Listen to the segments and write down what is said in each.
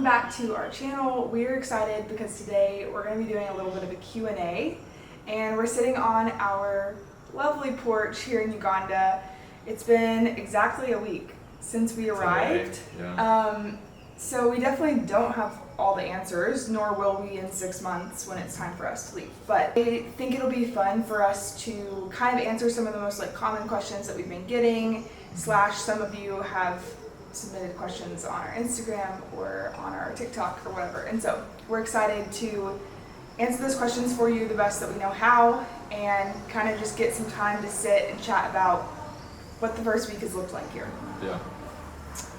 welcome back to our channel. We're excited because today we're going to be doing a little bit of a Q&A, and we're sitting on our lovely porch here in Uganda. It's been exactly a week since we arrived. So we definitely don't have all the answers, nor will we in 6 months when it's time for us to leave. But I think it'll be fun for us to kind of answer some of the most common questions that we've been getting, / some of you have submitted questions on our Instagram or on our TikTok or whatever. And so we're excited to answer those questions for you the best that we know how, and kind of just get some time to sit and chat about what the first week has looked like here. Yeah.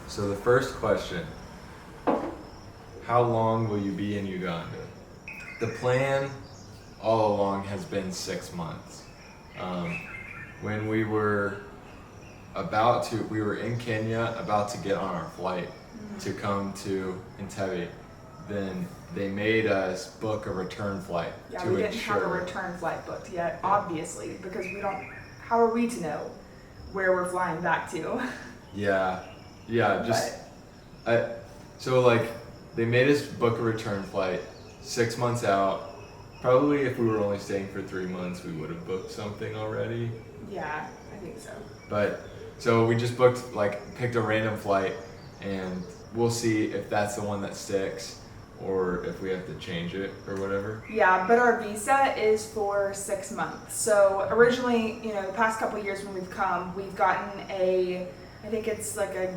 So the first question, how long will you be in Uganda? The plan all along has been 6 months. When we were in Kenya about to get on our flight to come to Entebbe, then they made us book a return flight. Yeah, we didn't have a return flight booked yet, obviously, because how are we to know where we're flying back to? So they made us book a return flight 6 months out. Probably if we were only staying for 3 months, we would have booked something already. Yeah, I think so. So we just picked a random flight, and we'll see if that's the one that sticks or if we have to change it or whatever. Yeah, but our visa is for 6 months. So originally, the past couple of years when we've come, we've gotten I think it's a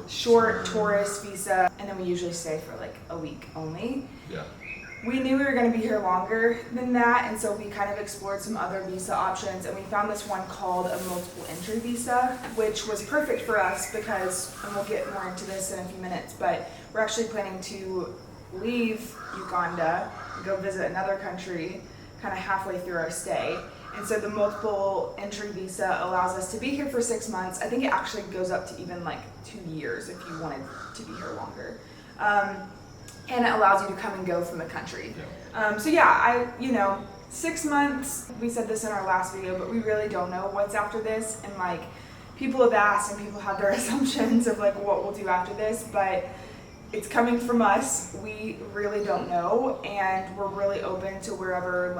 short tourist visa, and then we usually stay for a week only. Yeah. We knew we were going to be here longer than that, and so we kind of explored some other visa options, and we found this one called a multiple entry visa, which was perfect for us because, and we'll get more into this in a few minutes, but we're actually planning to leave Uganda and go visit another country kind of halfway through our stay. And so the multiple entry visa allows us to be here for 6 months. I think it actually goes up to even 2 years if you wanted to be here longer. And it allows you to come and go from the country. Yeah. 6 months, we said this in our last video, but we really don't know what's after this. And people have asked and people have their assumptions of what we'll do after this, but it's coming from us. We really don't know, and we're really open to wherever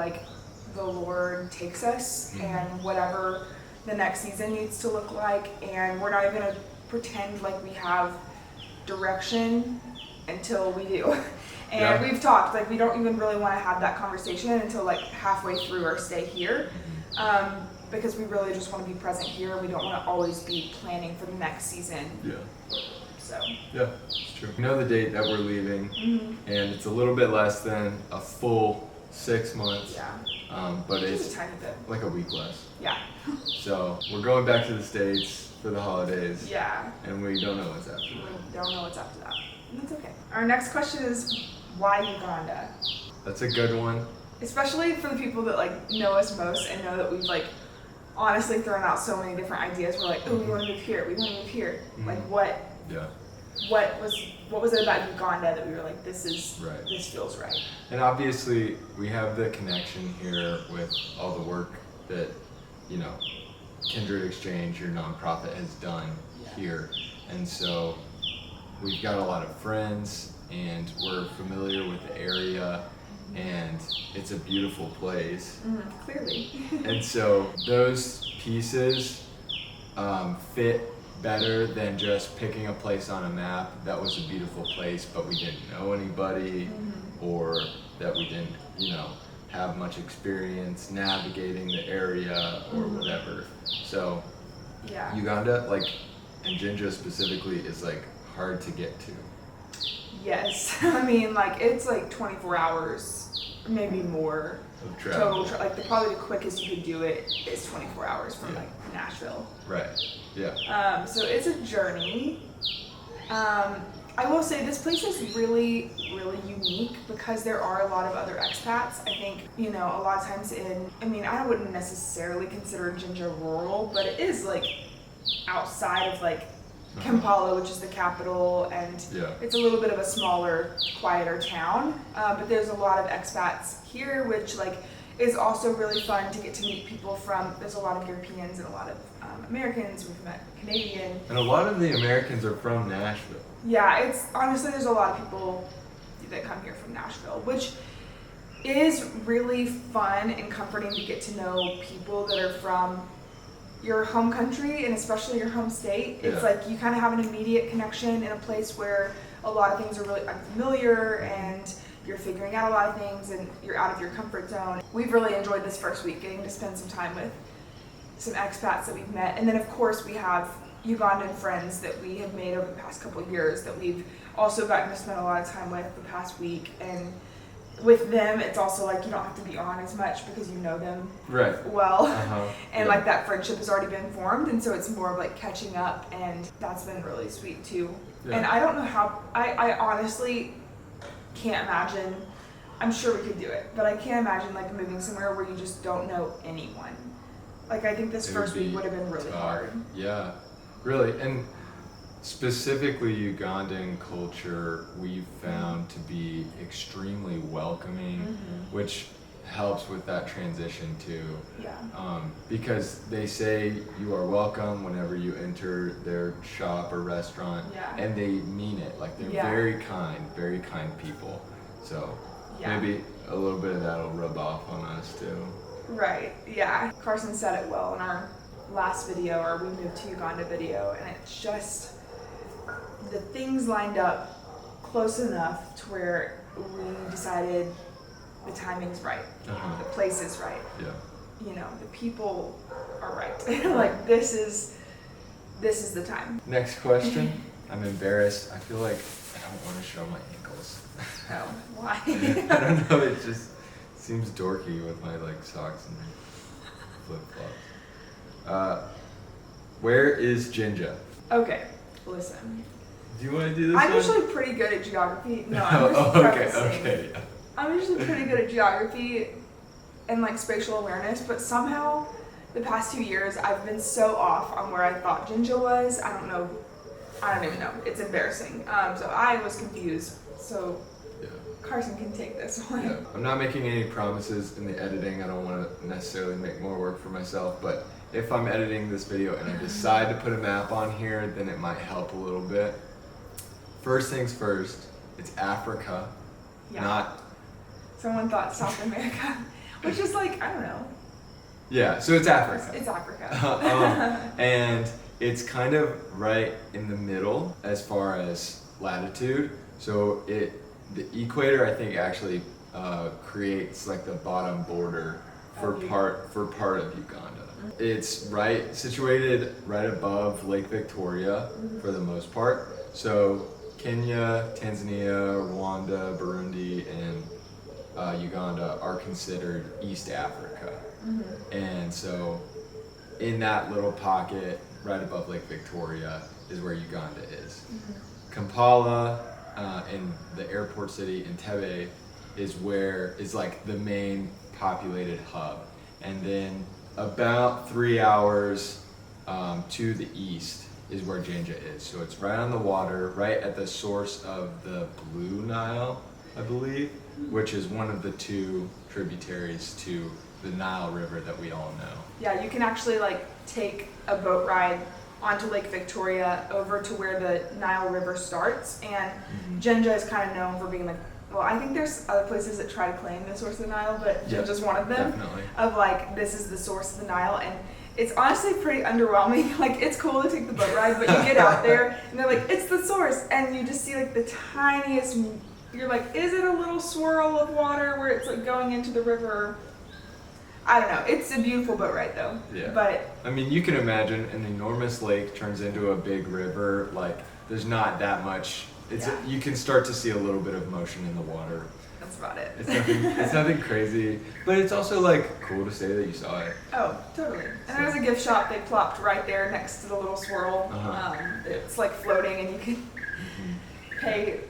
the Lord takes us and whatever the next season needs to look like. And we're not even gonna pretend we have direction until we do. And we've talked, we don't even really want to have that conversation until halfway through our stay here, because we really just want to be present here. We don't want to always be planning for the next season. Yeah. So. Yeah, it's true. We know the date that we're leaving, and it's a little bit less than a full 6 months. Yeah. But just a tiny bit. A week less. Yeah. So we're going back to the States for the holidays. Yeah. And we don't know what's after that. We don't know what's after that. That's okay. Our next question is, why Uganda? That's a good one. Especially for the people that know us most and know that we've honestly thrown out so many different ideas. We're oh, we want to move here. We want to move here. What? Yeah. What was it about Uganda that we were this is right. This feels right? And obviously we have the connection here with all the work that Kindred Exchange, your nonprofit, has done here, and so we've got a lot of friends, and we're familiar with the area, and it's a beautiful place. Clearly. And so those pieces fit better than just picking a place on a map that was a beautiful place, but we didn't know anybody, or that we didn't, have much experience navigating the area or whatever. So yeah. Uganda, and Jinja specifically, is hard to get to. Yes. I mean, it's 24 hours, maybe more of travel. Total probably the quickest you could do it is 24 hours from Nashville. Right. Yeah. So it's a journey. I will say this place is really, really unique because there are a lot of other expats. I think, a lot of times I wouldn't necessarily consider Jinja rural, but it is outside of Kampala, which is the capital, and it's a little bit of a smaller, quieter town. But there's a lot of expats here, which is also really fun to get to meet people from. There's a lot of Europeans and a lot of Americans. We've met Canadian. And a lot of the Americans are from Nashville. Yeah, it's honestly, there's a lot of people that come here from Nashville, which is really fun and comforting to get to know people that are from your home country and especially your home state. It's Yeah. like you kind of have an immediate connection in a place where a lot of things are really unfamiliar and you're figuring out a lot of things and you're out of your comfort zone. We've really enjoyed this first week getting to spend some time with some expats that we've met. And then of course we have Ugandan friends that we have made over the past couple of years that we've also gotten to spend a lot of time with the past week. And with them, it's also like you don't have to be on as much because you know them Right. well. Uh-huh. And Yeah. like that friendship has already been formed, and so it's more of like catching up, and that's been really sweet too. Yeah. And I don't know how, I honestly can't imagine, I'm sure we could do it, but I can't imagine like moving somewhere where you just don't know anyone. Like I think this It first would week be would have been really tough. hard. Yeah, really. And specifically Ugandan culture, we've found to be extremely welcoming, Mm-hmm. which helps with that transition too. Yeah. Because they say you are welcome whenever you enter their shop or restaurant, Yeah. and they mean it. Like they're Yeah. very kind people. So Yeah. maybe a little bit of that'll rub off on us too. Right, yeah. Carson said it well in our last video, or we moved to Uganda video, and it's just the things lined up close enough to where we decided the timing's right, Uh-huh. the place is right, Yeah. you know, the people are right. Like this is the time. Next question. I'm embarrassed. I feel like I don't want to show my ankles. Oh, why? I don't know. It just seems dorky with my like socks and flip flops. Where is Jinja? Okay, listen. Do you want to do this I'm one? usually pretty good at geography. No, I'm just Oh, okay. prefacing. Okay. Yeah. I'm usually pretty good at geography and like spatial awareness, but somehow the past 2 years I've been so off on where I thought Jinja was. I don't know. I don't even know. It's embarrassing. So I was confused. So Yeah. Carson can take this one. Yeah. I'm not making any promises in the editing. I don't want to necessarily make more work for myself, but if I'm editing this video and I decide to put a map on here, then it might help a little bit. First things first, it's Africa, Yeah. not, Someone thought South America, which is like, I don't know. yeah, so it's Africa. It's Africa. And it's kind of right in the middle as far as latitude. So the equator, I think, actually creates like the bottom border for Of part of Uganda. It's situated right above Lake Victoria for the most part. So Kenya, Tanzania, Rwanda, Burundi, and Uganda are considered East Africa. And so in that little pocket right above Lake Victoria is where Uganda is. Kampala and the airport city Entebbe is like the main populated hub. And then about 3 hours to the east is where Jinja is. So it's right on the water, right at the source of the Blue Nile, I believe, which is one of the two tributaries to the Nile River that we all know. Yeah, you can actually like take a boat ride onto Lake Victoria over to where the Nile River starts, and Jinja is kind of known for being like, well, I think there's other places that try to claim the source of the Nile, but Yep, Jinja's one of them. definitely. Of like, this is the source of the Nile, and it's honestly pretty underwhelming. Like, it's cool to take the boat ride, but you get out there and they're like, it's the source, and you just see like the tiniest. You're like, is it a little swirl of water where it's like going into the river? I don't know. It's a beautiful boat ride though. Yeah. But I mean, you can imagine an enormous lake turns into a big river. Like, there's not that much. Yeah. You can start to see a little bit of motion in the water. that's about it. It's nothing crazy, but it's also like cool to say that you saw it. Oh, totally. And there was a gift shop they plopped right there next to the little swirl. Uh-huh. It's like floating, and you can pay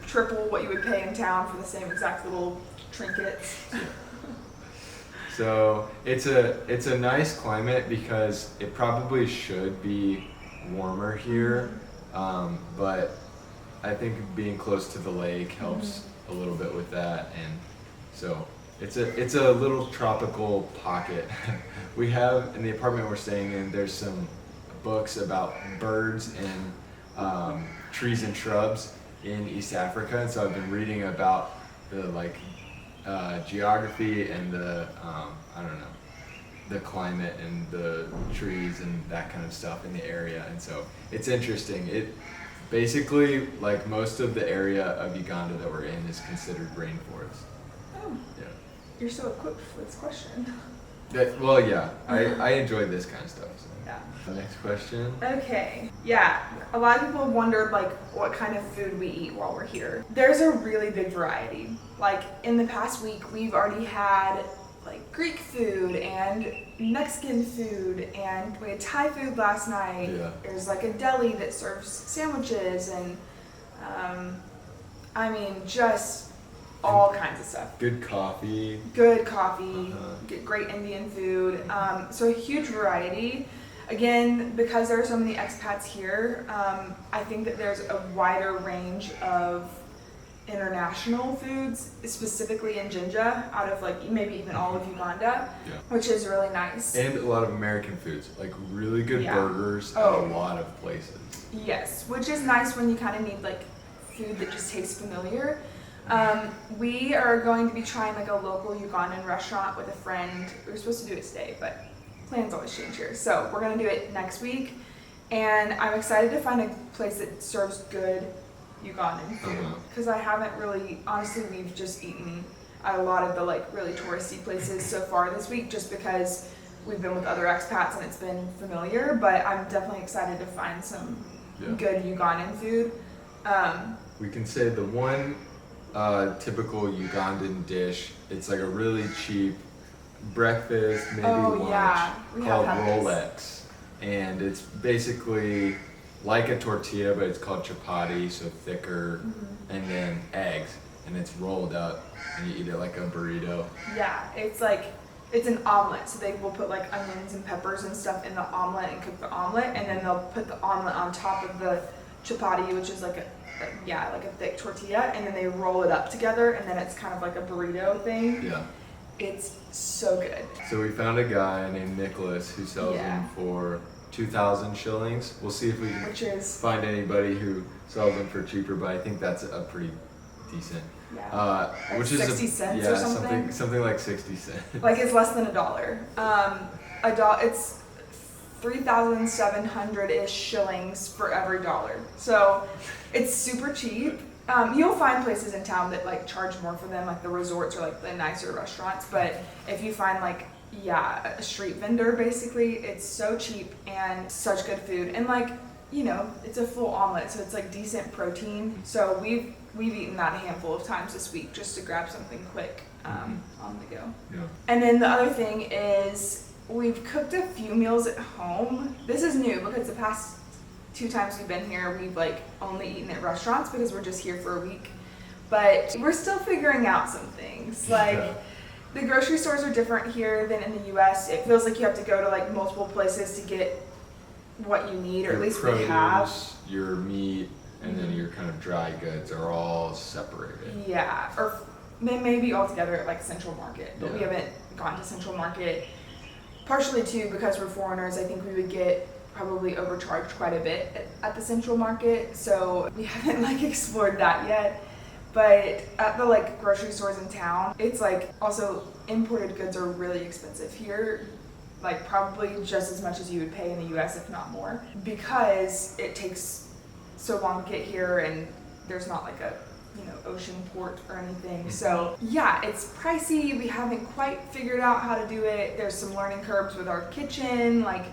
triple what you would pay in town for the same exact little trinkets. So it's a nice climate because it probably should be warmer here, but I think being close to the lake helps a little bit with that, and so it's a little tropical pocket. We have in the apartment we're staying in. There's some books about birds and trees and shrubs in East Africa, and so I've been reading about the geography and the I don't know, the climate and the trees and that kind of stuff in the area, and so it's interesting. It basically, like, most of the area of Uganda that we're in is considered rainforest. Oh, Yeah. you're so equipped for this question. Well, yeah, I enjoy this kind of stuff. So. Yeah. The next question. Okay, yeah, a lot of people have wondered like what kind of food we eat while we're here. There's a really big variety. Like in the past week, we've already had like Greek food and Mexican food, and we had Thai food last night. Yeah. There's like a deli that serves sandwiches and I mean just all kinds of stuff. Good coffee. Good coffee, Uh-huh. get great Indian food. So a huge variety. Again, because there are so many expats here, I think that there's a wider range of international foods, specifically in Jinja, out of like maybe even all of Uganda, Yeah. which is really nice. And a lot of American foods, like really good Yeah. burgers Oh. at a lot of places. Yes, which is nice when you kind of need like food that just tastes familiar. We are going to be trying like a local Ugandan restaurant with a friend. We were supposed to do it today, but plans always change here. So we're gonna do it next week, and I'm excited to find a place that serves good Ugandan food Uh-huh. because I haven't really, honestly, we've just eaten at a lot of the like really touristy places so far this week just because we've been with other expats and it's been familiar, but I'm definitely excited to find some Yeah. good Ugandan food. We can say the one typical Ugandan dish, it's like a really cheap breakfast, maybe lunch, yeah, we have called had this. Rolex. And it's basically like a tortilla, but it's called chapati, so thicker, and then eggs. And it's rolled up, and you eat it like a burrito. Yeah, it's like, it's an omelet, so they will put like onions and peppers and stuff in the omelet and cook the omelet, and then they'll put the omelet on top of the chapati, which is like like a thick tortilla, and then they roll it up together, and then it's kind of like a burrito thing. Yeah. It's so good. So we found a guy named Nicholas who sells Yeah. them for 2,000 shillings. We'll see if we can Which is, find anybody who sells them for cheaper, but I think that's a pretty decent. yeah, Like Which is 60 cents or something? something like 60 cents. like it's less than $1. It's 3,700-ish shillings for every dollar. So it's super cheap. You'll find places in town that like charge more for them, like the resorts or like the nicer restaurants. But if you find like, a street vendor, basically, it's so cheap and such good food. And like, it's a full omelet, so it's like decent protein. So we've eaten that a handful of times this week just to grab something quick on the go. Yeah. And then the other thing is we've cooked a few meals at home. This is new because the past 2 times we've been here, we've like only eaten at restaurants because we're just here for a week. But we're still figuring out some things. Like the grocery stores are different here than in the US. It feels like you have to go to like multiple places to get what you need, or Your at least produce, we have. your meat, and then your kind of dry goods are all separated. Yeah, or they may be all together at like Central Market, but we Yeah. haven't gone to Central Market. Partially too because we're foreigners, I think we would get probably overcharged quite a bit at the Central Market, so we haven't like explored that yet. But at the like grocery stores in town, it's like also imported goods are really expensive here, like probably just as much as you would pay in the US, if not more, because it takes so long to get here and there's not like a ocean port or anything. So yeah, it's pricey. We haven't quite figured out how to do it. There's some learning curves with our kitchen, like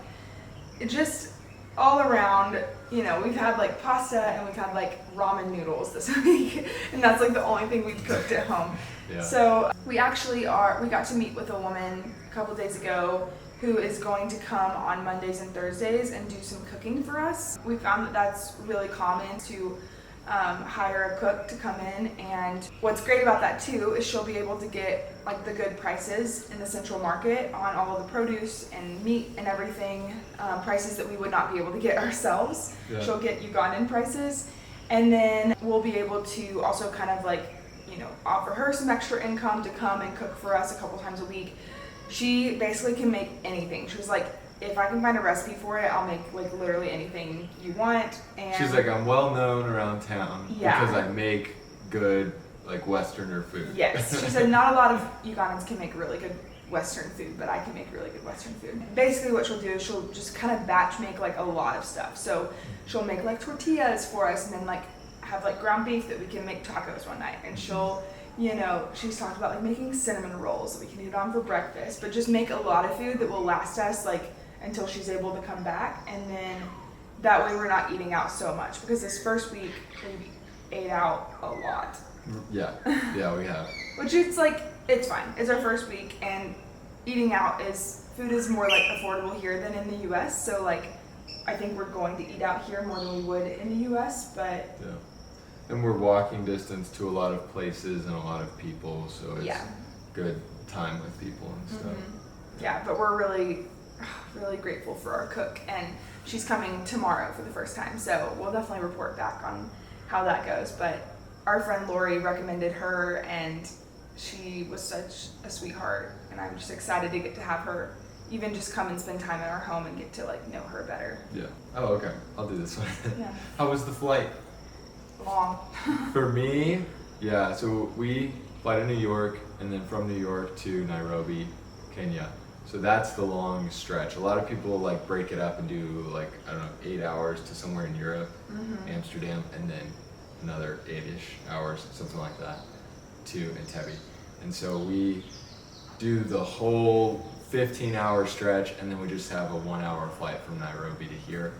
it just all around, we've had like pasta and we've had like ramen noodles this week, and that's like the only thing we've cooked at home. Yeah. So we got to meet with a woman a couple days ago who is going to come on Mondays and Thursdays and do some cooking for us. We found that that's really common to hire a cook to come in, and what's great about that too is she'll be able to get like the good prices in the Central Market on all of the produce and meat and everything, prices that we would not be able to get ourselves. Yeah. She'll get Ugandan prices, and then we'll be able to also kind of like offer her some extra income to come and cook for us a couple times a week. She basically can make anything. She was like, if I can find a recipe for it, I'll make like literally anything you want. And She's like, I'm well known around town Yeah. because I make good like Westerner food. Yes, she said not a lot of Ugandans can make really good Western food, but I can make really good Western food. Basically what she'll do is she'll just kind of batch make like a lot of stuff. So she'll make like tortillas for us and then like have like ground beef that we can make tacos one night. And she'll, you know, she's talked about like making cinnamon rolls that we can eat on for breakfast, but just make a lot of food that will last us like until she's able to come back. And then that way we're not eating out so much, because this first week we ate out a lot. Yeah, we have. Which it's like, it's fine. It's our first week, and eating out food is more like affordable here than in the US. So like, I think we're going to eat out here more than we would in the US, but. Yeah. And we're walking distance to a lot of places and a lot of people, so it's good time with people and stuff. Mm-hmm. Yeah, but we're really, really grateful for our cook, and she's coming tomorrow for the first time. So we'll definitely report back on how that goes. But our friend Lori recommended her, and she was such a sweetheart, and I'm just excited to get to have her even just come and spend time in our home and get to like know her better. Yeah. Oh, okay. I'll do this one. Yeah. How was the flight? Long. For me, yeah, so we fly to New York and then from New York to Nairobi, Kenya. So that's the long stretch. A lot of people like break it up and do like, I don't know, 8 hours to somewhere in Europe, Amsterdam, and then another 8-ish hours, something like that, to Entebbe. And so we do the whole 15-hour stretch, and then we just have a 1-hour flight from Nairobi to here.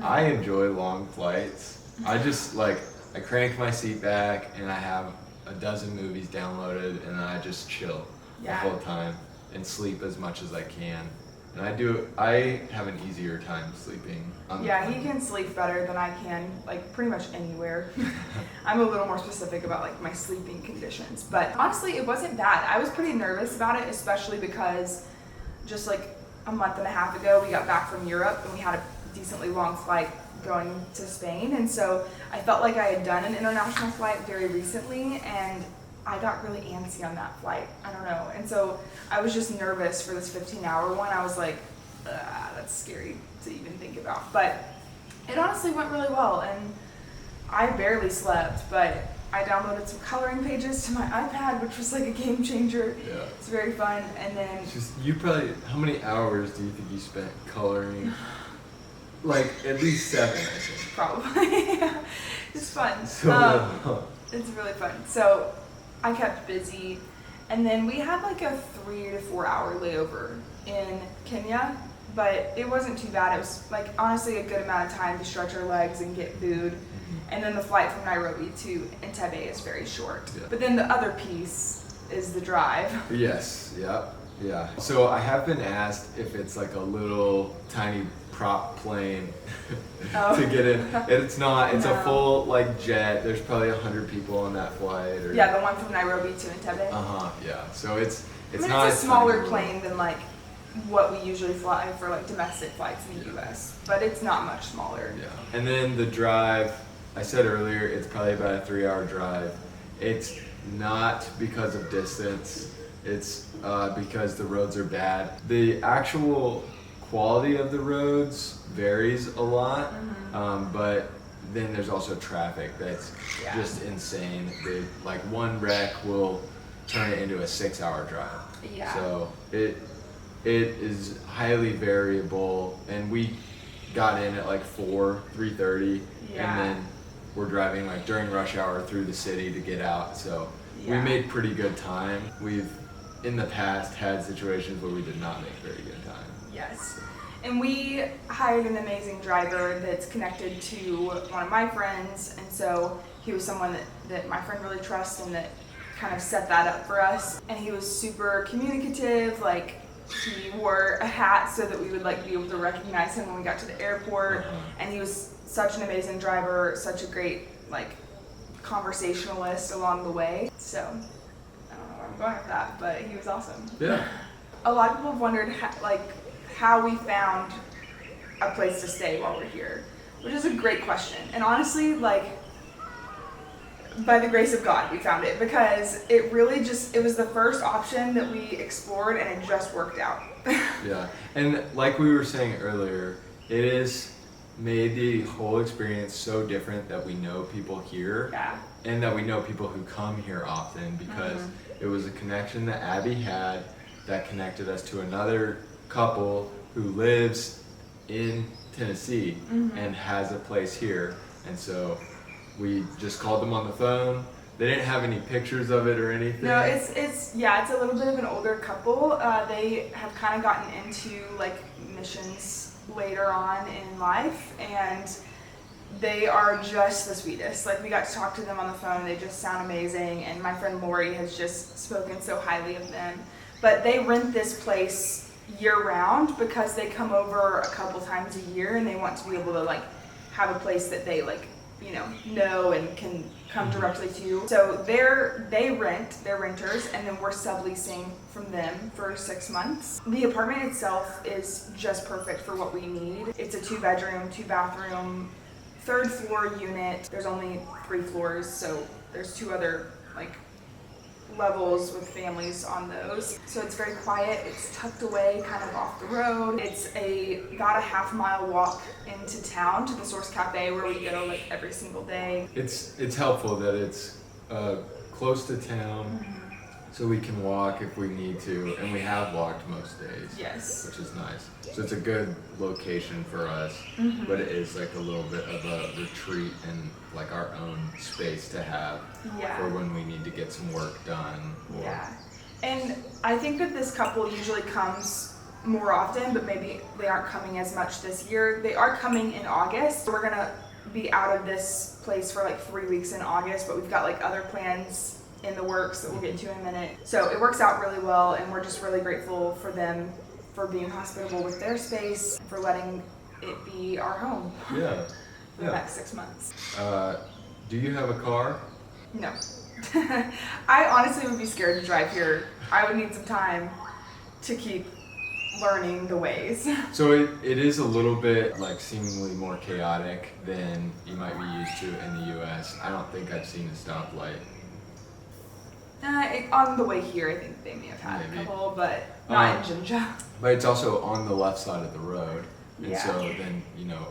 I enjoy long flights. I just like, I crank my seat back and I have a dozen movies downloaded, and I just chill the whole time and sleep as much as I can. And I have an easier time sleeping on the plane. He can sleep better than I can, like pretty much anywhere. I'm a little more specific about like my sleeping conditions, but honestly it wasn't bad. I was pretty nervous about it, especially because just like a month and a half ago we got back from Europe and we had a decently long flight going to Spain, and so I felt like I had done an international flight very recently, and I got really antsy on that flight. I don't know. And so I was just nervous for this 15-hour one. I was like, that's scary to even think about. But it honestly went really well, and I barely slept, but I downloaded some coloring pages to my iPad, which was like a game changer. Yeah. It's very fun. And then You probably, how many hours do you think you spent coloring? Like at least 7, I think. probably. It's fun. So It's really fun. So I kept busy, and then we had like a 3 to 4 hour layover in Kenya, but it wasn't too bad. It was like honestly a good amount of time to stretch our legs and get food. And then the flight from Nairobi to Entebbe is very short. Yeah. But then the other piece is the drive. Yes, yeah. So I have been asked if it's like a little tiny prop plane to get in. It's not. It's a full like jet. There's probably 100 people on that flight. Or, Yeah, the one from Nairobi to Entebbe. Yeah. So it's I mean, not it's a smaller tiny plane than like what we usually fly for like domestic flights in the US, but it's not much smaller. Yeah. And then the drive, I said earlier, it's probably about a 3-hour drive. It's not because of distance. It's because the roads are bad. The actual quality of the roads varies a lot, but then there's also traffic that's just insane. Like one wreck will turn it into a 6-hour drive. Yeah. So it is highly variable, and we got in at like 3:30, and then we're driving like during rush hour through the city to get out. So we made pretty good time. We've in the past had situations where we did not make very good time. Yes. And we hired an amazing driver that's connected to one of my friends, and so he was someone that my friend really trusts and that kind of set that up for us. And he was super communicative, like he wore a hat so that we would like be able to recognize him when we got to the airport. And he was such an amazing driver, such a great like conversationalist along the way. So I don't know where I'm going with that, but he was awesome. Yeah. A lot of people have wondered how we found a place to stay while we're here, which is a great question. And honestly, like by the grace of God, we found it because it really just, it was the first option that we explored and it just worked out. Yeah, and like we were saying earlier, it is made the whole experience so different that we know people here. Yeah. And that we know people who come here often because it was a connection that Abby had that connected us to another couple who lives in Tennessee and has a place here. And so we just called them on the phone. They didn't have any pictures of it or anything. No, it's a little bit of an older couple. They have kind of gotten into like missions later on in life, and they are just the sweetest. Like, we got to talk to them on the phone. They just sound amazing, and my friend Lori has just spoken so highly of them. But they rent this place year-round because they come over a couple times a year, and they want to be able to like have a place that they like, you know and can come directly to. So they're renters, and then we're subleasing from them for 6 months. The apartment itself is just perfect for what we need. It's a 2-bedroom, 2-bathroom, 3rd floor unit. There's only 3 floors, so there's 2 other like levels with families on those. So it's very quiet. It's tucked away kind of off the road. It's about a half-mile walk into town to the Source Cafe where we go like every single day. It's helpful that it's close to town, so we can walk if we need to, and we have walked most days. Yes. Which is nice. So it's a good location for us, but it is like a little bit of a retreat and like our own space to have for when we need to get some work done. Yeah. And I think that this couple usually comes more often, but maybe they aren't coming as much this year. They are coming in August. We're gonna be out of this place for like 3 weeks in August, but we've got like other plans in the works that we'll get into in a minute. So it works out really well, and we're just really grateful for them for being hospitable with their space, for letting it be our home for the next 6 months. Do you have a car? No. I honestly would be scared to drive here. I would need some time to keep learning the ways. So it is a little bit like seemingly more chaotic than you might be used to in the US. I don't think I've seen a stoplight. On the way here, I think they may have had a couple, but not in Jinja. But it's also on the left side of the road. And Yeah. so then,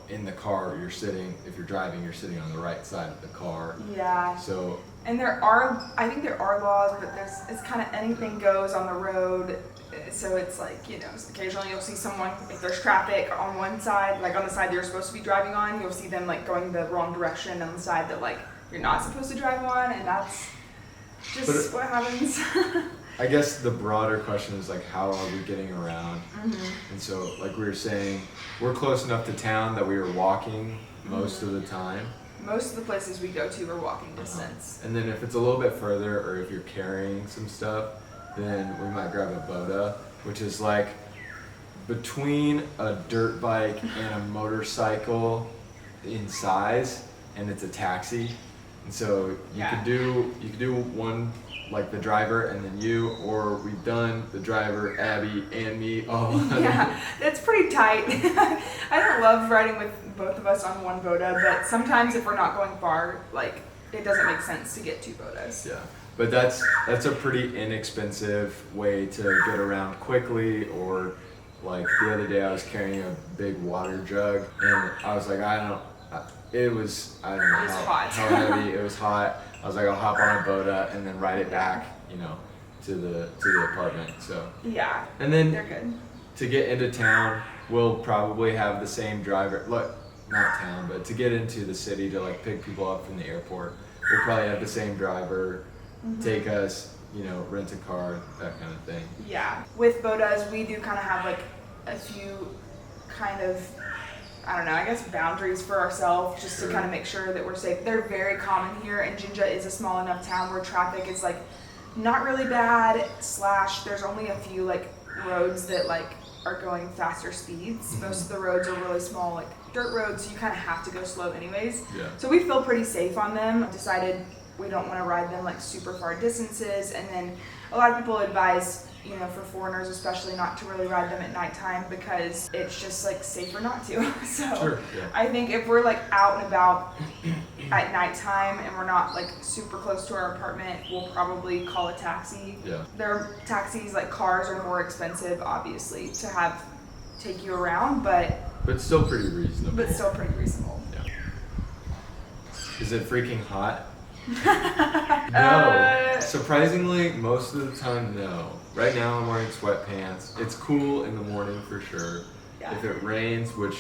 in the car, if you're driving, you're sitting on the right side of the car. Yeah. So, And I think there are laws, but it's kind of anything goes on the road. So it's like, occasionally you'll see someone, if there's traffic on one side, like on the side you're supposed to be driving on, you'll see them like going the wrong direction on the side that like you're not supposed to drive on, and that's just what happens. I guess the broader question is like, how are we getting around? And so, like we were saying, we're close enough to town that we were walking most of the time. Most of the places we go to are walking distance. And then if it's a little bit further, or if you're carrying some stuff, then we might grab a boda, which is like between a dirt bike and a motorcycle in size, and it's a taxi. And so you could do one, like the driver and then you, or we've done the driver, Abby, and me all. Yeah, that's pretty tight. I don't love riding with both of us on one boda, but sometimes if we're not going far, like it doesn't make sense to get 2 bodas. Yeah, but that's a pretty inexpensive way to get around quickly. Or like the other day I was carrying a big water jug, and I was like, it was hot. how heavy. It was hot. I was like, I'll hop on a boda and then ride it back, to the apartment. So Yeah. and then They're good. to get into town, we'll probably have the same driver. Look, not town, but to get into the city to like pick people up from the airport, we'll probably have the same driver take us, rent a car, that kind of thing. Yeah. With bodas, we do kind of have like a few kind of, I guess boundaries for ourselves, just to kind of make sure that we're safe. They're very common here, and Jinja is a small enough town where traffic is like not really bad, / there's only a few like roads that like are going faster speeds. Most of the roads are really small, like dirt roads, so you kind of have to go slow anyways. Yeah. So we feel pretty safe on them. Decided we don't want to ride them like super far distances, and then a lot of people advise you know, for foreigners especially, not to really ride them at nighttime because it's just like safer not to. So Sure, yeah. I think if we're like out and about at nighttime and we're not like super close to our apartment, we'll probably call a taxi. Yeah. Their taxis, like cars, are more expensive obviously to have take you around, but still pretty reasonable. but still pretty reasonable. Yeah. Is it freaking hot? No. Surprisingly, most of the time, no. Right now, I'm wearing sweatpants. It's cool in the morning for sure. Yeah. If it rains, which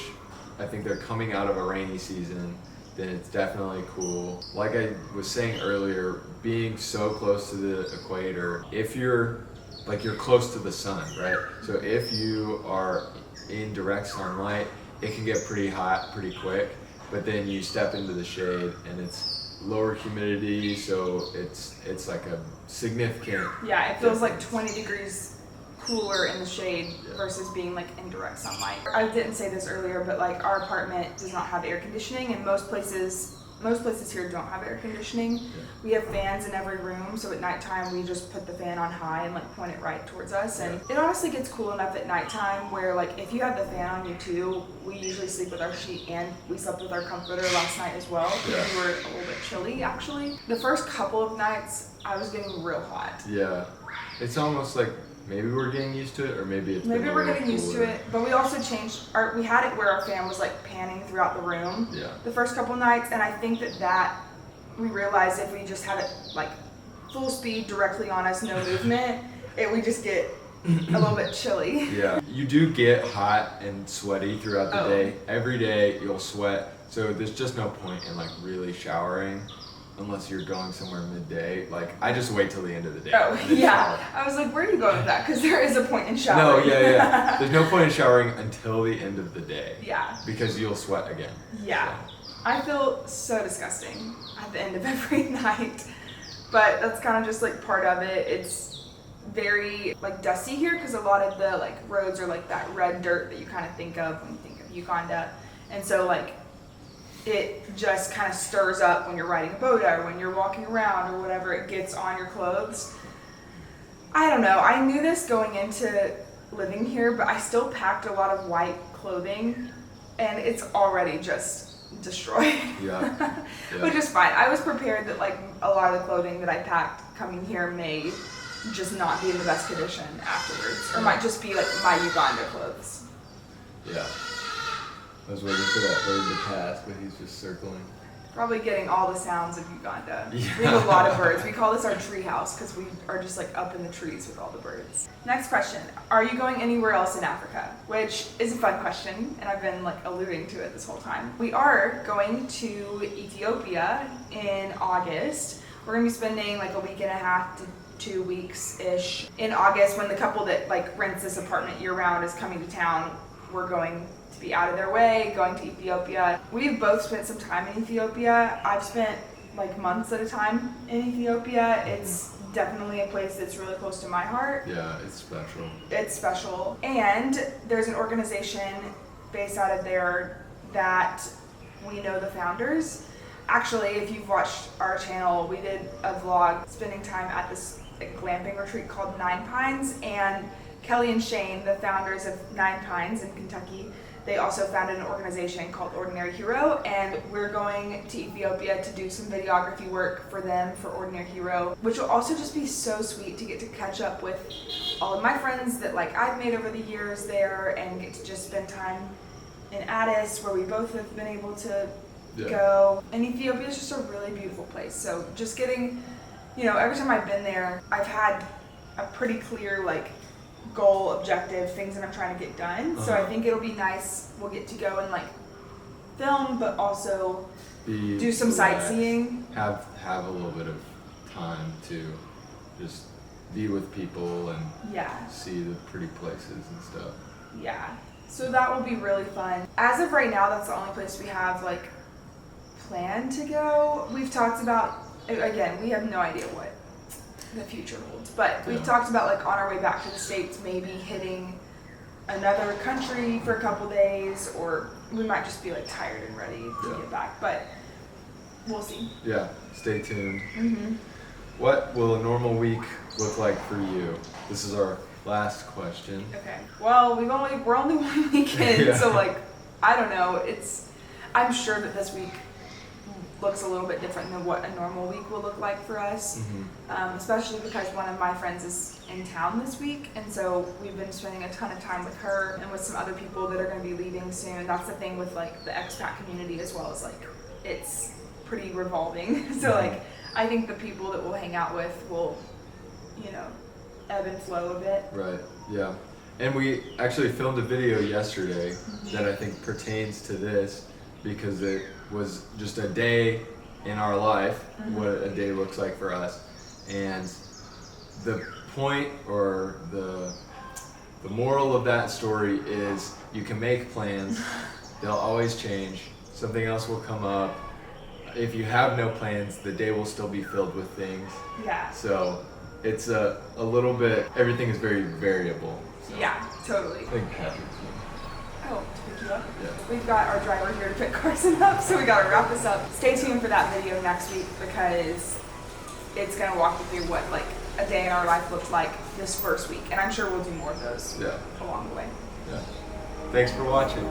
I think they're coming out of a rainy season, then it's definitely cool. Like I was saying earlier, being so close to the equator, if you're close to the sun, right? So if you are in direct sunlight, it can get pretty hot pretty quick, but then you step into the shade and it's lower humidity, so it's like a significant Yeah, it feels like difference. 20 degrees cooler in the shade versus being like in direct sunlight. I didn't say this earlier, but like our apartment does not have air conditioning, and most places here don't have air conditioning. Yeah. We have fans in every room, so at nighttime we just put the fan on high and like point it right towards us. And it honestly gets cool enough at nighttime where like if you have the fan on you too, we usually sleep with our sheet and we slept with our comforter last night as well because Yeah. we were a little bit chilly actually. The first couple of nights I was getting real hot. Yeah. It's almost like maybe we're getting used to it, or maybe it's Maybe been a we're little getting used to cooler. it, but we also changed we had it where our fan was like panning throughout the room Yeah. the first couple nights, and I think that we realized if we just had it like full speed directly on us, no movement, it would just get a little bit chilly. Yeah. You do get hot and sweaty throughout the Oh. day. Every day you'll sweat, so there's just no point in like really showering unless you're going somewhere midday. Like I just wait till the end of the day. Oh, and then yeah. shower. I was like, where are you going with that? Because there is a point in No, showering. yeah. There's no point in showering until the end of the day. Yeah. Because you'll sweat again. Yeah. I feel so disgusting at the end of every night, but that's kind of just like part of it. It's very like dusty here because a lot of the like roads are like that red dirt that you kind of think of when you think of Uganda, and so like it just kind of stirs up when you're riding a boat or when you're walking around or whatever. It gets on your clothes. I don't know. I knew this going into living here, but I still packed a lot of white clothing, and it's already just destroyed. Yeah. Which is fine. I was prepared that like a lot of the clothing that I packed coming here may just not be in the best condition afterwards, or might just be like my Uganda clothes. Yeah. I was waiting for that bird to pass, but he's just circling. Probably getting all the sounds of Uganda. Yeah. We have a lot of birds. We call this our tree house because we are just like up in the trees with all the birds. Next question. Are you going anywhere else in Africa? Which is a fun question, and I've been like alluding to it this whole time. We are going to Ethiopia in August. We're going to be spending like a week and a half to 2 weeks-ish. In August, when the couple that like rents this apartment year-round is coming to town, we're going to be out of their way, going to Ethiopia. We've both spent some time in Ethiopia. I've spent like months at a time in Ethiopia. It's definitely a place that's really close to my heart. Yeah, it's special. It's special. And there's an organization based out of there that we know the founders. Actually, if you've watched our channel, we did a vlog spending time at this glamping retreat called Nine Pines, and Kelly and Shane, the founders of Nine Pines in Kentucky, they also founded an organization called Ordinary Hero, and we're going to Ethiopia to do some videography work for them for Ordinary Hero, which will also just be so sweet to get to catch up with all of my friends that like I've made over the years there, and get to just spend time in Addis where we both have been able to go. And Ethiopia is just a really beautiful place. So just getting, you know, every time I've been there, I've had a pretty clear like goal, objective, things that I'm trying to get done. So I think it'll be nice. We'll get to go and like film, but also do some sightseeing. Have a little bit of time to just be with people and Yeah. see the pretty places and stuff. Yeah. So that will be really fun. As of right now, that's the only place we have like planned to go. We've talked about, again, we have no idea what the future holds, but we've talked about like on our way back to the States, maybe hitting another country for a couple days, or we might just be like tired and ready to get back, but we'll see. Yeah, stay tuned. what will a normal week look like for you? This is our last question. Okay. Well, we're only 1 week in, Yeah. so like, I don't know. I'm sure that this week looks a little bit different than what a normal week will look like for us. Especially because one of my friends is in town this week, and so we've been spending a ton of time with her and with some other people that are going to be leaving soon. That's the thing with like the expat community as well, as like it's pretty revolving. So like, I think the people that we'll hang out with will, you know, ebb and flow a bit. Right, yeah. And we actually filmed a video yesterday that I think pertains to this, because it was just a day in our life, what a day looks like for us. And the point, or the moral of that story is, you can make plans, they'll always change, something else will come up. If you have no plans, the day will still be filled with things. Yeah. So it's a little bit, everything is very variable. So Yeah, totally. I think Patrick's Oh, to pick you up? Yeah. We've got our driver here to pick Carson up, so we gotta wrap this up. Stay tuned for that video next week, because it's gonna walk you through what like a day in our life looked like this first week, and I'm sure we'll do more of those Yeah. along the way. Yeah. Thanks for watching.